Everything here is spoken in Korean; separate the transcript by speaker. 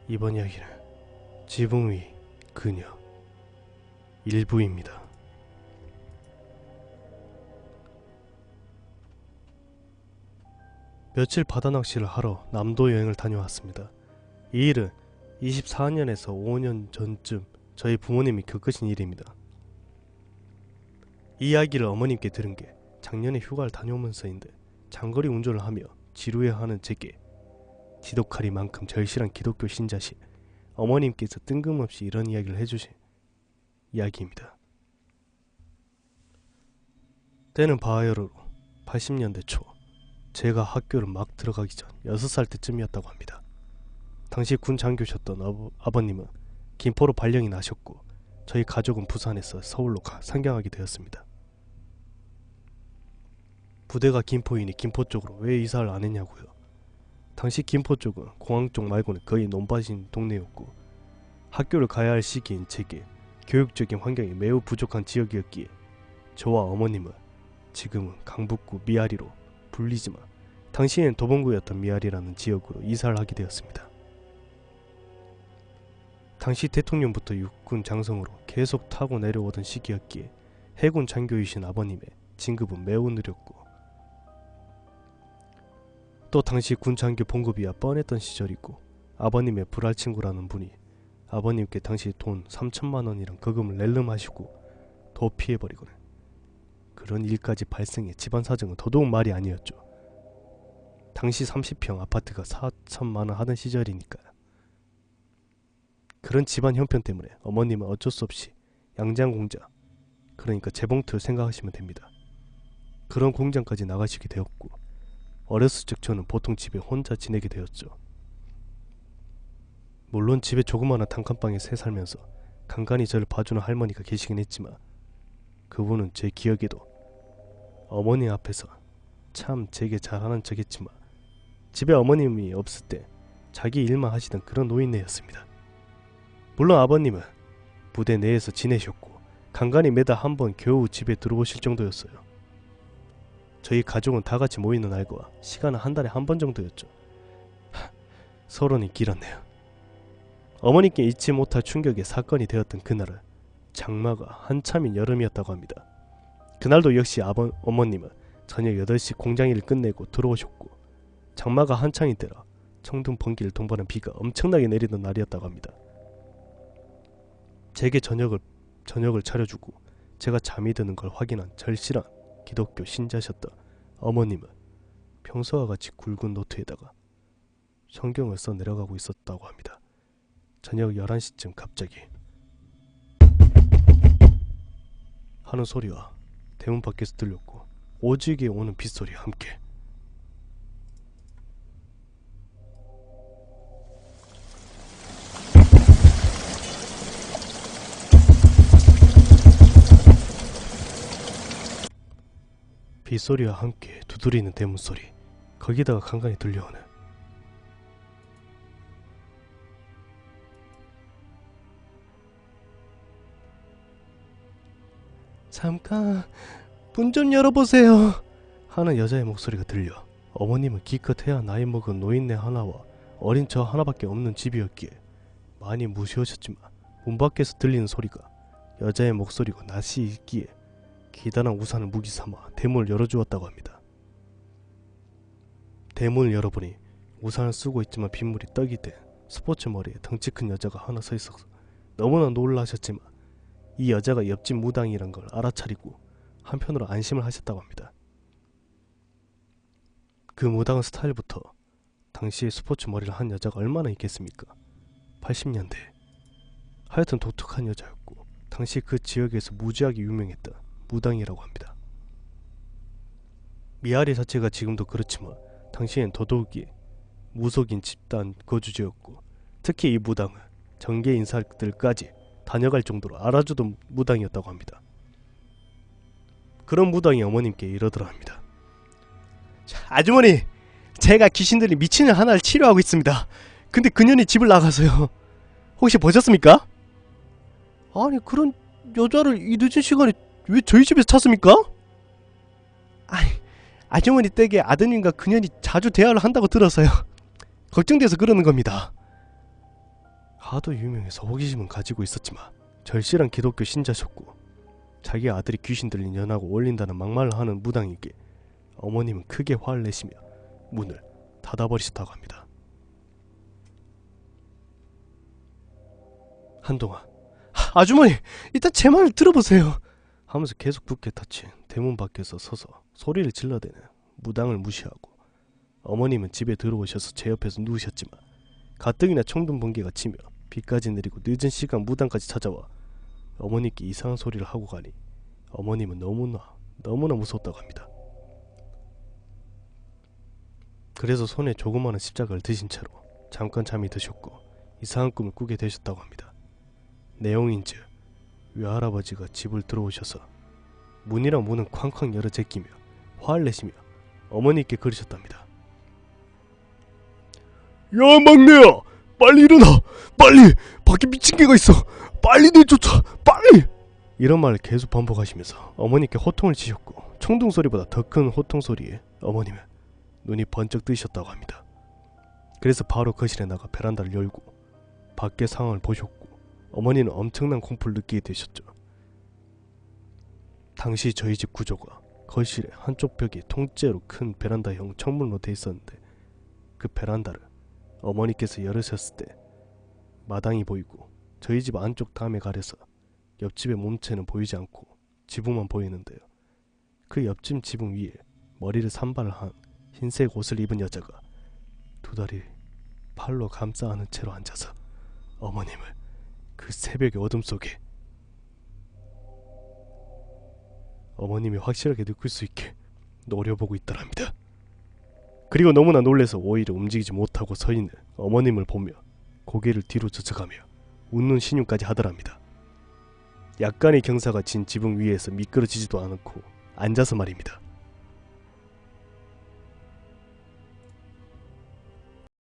Speaker 1: 이번 이야기는 지붕 위 그녀 일부입니다. 며칠 바다낚시를 하러 남도 여행을 다녀왔습니다. 이 일은 24년에서 5년 전쯤 저희 부모님이 겪으신 일입니다. 이 이야기를 어머님께 들은 게 작년에 휴가를 다녀오면서인데, 장거리 운전을 하며 지루해하는 제게 지독하리만큼 절실한 기독교 신자신 어머님께서 뜬금없이 이런 이야기를 해주신 이야기입니다. 때는 바하여로 80년대 초, 제가 학교를 막 들어가기 전 6살 때쯤이었다고 합니다. 당시 군 장교셨던 아버님은 김포로 발령이 나셨고, 저희 가족은 부산에서 서울로 상경하게 되었습니다. 부대가 김포이니 김포 쪽으로 왜 이사를 안 했냐고요. 당시 김포 쪽은 공항 쪽 말고는 거의 논밭인 동네였고, 학교를 가야 할 시기인 제게 교육적인 환경이 매우 부족한 지역이었기에 저와 어머님은 지금은 강북구 미아리로 불리지만 당시엔 도봉구였던 미아리라는 지역으로 이사를 하게 되었습니다. 당시 대통령부터 육군 장성으로 계속 타고 내려오던 시기였기에 해군 장교이신 아버님의 진급은 매우 느렸고, 또 당시 군 장교 봉급이야 뻔했던 시절이고, 아버님의 불알 친구라는 분이 아버님께 당시 돈 3천만 원이랑 거금을 낼름하시고 도피해버리거나 그런 일까지 발생해 집안 사정은 더더욱 말이 아니었죠. 당시 30평 아파트가 4천만 원 하던 시절이니까요. 그런 집안 형편 때문에 어머님은 어쩔 수 없이 양장공장, 그러니까 재봉틀 생각하시면 됩니다. 그런 공장까지 나가시게 되었고, 어렸을 적 저는 보통 집에 혼자 지내게 되었죠. 물론 집에 조그마한 단칸방에 새 살면서 간간히 저를 봐주는 할머니가 계시긴 했지만, 그분은 제 기억에도 어머니 앞에서 참 제게 잘하는 척했지만 집에 어머님이 없을 때 자기 일만 하시던 그런 노인네였습니다. 물론 아버님은 부대 내에서 지내셨고 간간히 매달 한 번 겨우 집에 들어오실 정도였어요. 저희 가족은 다 같이 모이는 날과 시간은 한 달에 한 번 정도였죠. 서론이 길었네요. 어머니께 잊지 못할 충격의 사건이 되었던 그날은 장마가 한참인 여름이었다고 합니다. 그날도 역시 어머님은 저녁 8시 공장일을 끝내고 들어오셨고, 장마가 한창인 때라 청둥 번개를 동반한 비가 엄청나게 내리던 날이었다고 합니다. 제게 저녁을 차려주고 제가 잠이 드는 걸 확인한 절실한 기독교 신자셨던 어머님은 평소와 같이 굵은 노트에다가 성경을 써 내려가고 있었다고 합니다. 저녁 11시쯤 갑자기 하는 소리와 대문 밖에서 들렸고, 오지게 오는 빗소리와 함께 빗소리와 함께 두드리는 대문 소리, 거기다가 간간히 들려오는 잠깐 문 좀 열어보세요 하는 여자의 목소리가 들려, 어머님은 기껏해야 나이 먹은 노인네 하나와 어린 저 하나밖에 없는 집이었기에 많이 무시하셨지만 문 밖에서 들리는 소리가 여자의 목소리고 낯이 있기에 기다란 우산을 무기 삼아 대문을 열어주었다고 합니다. 대문을 열어보니 우산을 쓰고 있지만 빗물이 떡이 된 스포츠 머리에 덩치 큰 여자가 하나 서 있어서 너무나 놀라셨지만, 이 여자가 옆집 무당이란 걸 알아차리고 한편으로 안심을 하셨다고 합니다. 그 무당의 스타일부터 당시에 스포츠 머리를 한 여자가 얼마나 있겠습니까? 80년대. 하여튼 독특한 여자였고, 당시 그 지역에서 무지하게 유명했던 무당이라고 합니다. 미아리 자체가 지금도 그렇지만 당시엔 더더욱이 무속인 집단 거주지였고, 특히 이 무당은 정계 인사들까지 다녀갈 정도로 알아주던 무당이었다고 합니다. 그런 무당이 어머님께 이러더라 합니다. 아주머니, 제가 귀신들이 미친 애 하나를 치료하고 있습니다. 근데 그년이 집을 나가서요. 혹시 보셨습니까? 아니, 그런 여자를 이 늦은 시간에 왜 저희 집에서 찾습니까? 아니, 아주머니 댁에 아드님과 그년이 자주 대화를 한다고 들어서요. 걱정돼서 그러는 겁니다. 하도 유명해서 호기심은 가지고 있었지만 절실한 기독교 신자셨고 자기 아들이 귀신 들린 연하고 올린다는 막말을 하는 무당에게 어머님은 크게 화를 내시며 문을 닫아버리셨다고 합니다. 한동안 아주머니 일단 제 말을 들어보세요 하면서 계속 붓게 닫힌 대문 밖에서 서서 소리를 질러대는 무당을 무시하고 어머님은 집에 들어오셔서 제 옆에서 누우셨지만 가뜩이나 청둔 번개가 치며 비까지 내리고 늦은 시간 무당까지 찾아와 어머니께 이상한 소리를 하고 가니 어머님은 너무나 무서웠다고 합니다. 그래서 손에 조그마한 십자가를 드신 채로 잠깐 잠이 드셨고 이상한 꿈을 꾸게 되셨다고 합니다. 내용인즉 외할아버지가 집을 들어오셔서 문이랑 문은 쾅쾅 열어 제끼며 화를 내시며 어머니께 그러셨답니다. 야 막내야 빨리 일어나 빨리 밖에 미친 개가 있어 빨리 내쫓아 빨리 이런 말을 계속 반복하시면서 어머니께 호통을 치셨고 총동소리보다 더 큰 호통소리에 어머님은 눈이 번쩍 뜨셨다고 합니다. 그래서 바로 거실에 나가 베란다를 열고 밖의 상황을 보셨고 어머니는 엄청난 공포를 느끼게 되셨죠. 당시 저희 집 구조가 거실의 한쪽 벽이 통째로 큰 베란다형 창문으로 돼 있었는데 그 베란다를 어머니께서 열으셨을 때 마당이 보이고 저희 집 안쪽 담에 가려서 옆집의 몸체는 보이지 않고 지붕만 보이는데요. 그 옆집 지붕 위에 머리를 산발을 한 흰색 옷을 입은 여자가 두 다리 팔로 감싸 안은 채로 앉아서 어머님을 그 새벽의 어둠 속에 어머님이 확실하게 느낄 수 있게 노려보고 있더랍니다. 그리고 너무나 놀라서 오히려 움직이지 못하고 서 있는 어머님을 보며 고개를 뒤로 젖어가며 웃는 신용까지 하더랍니다. 약간의 경사가 진 지붕 위에서 미끄러지지도 않고 앉아서 말입니다.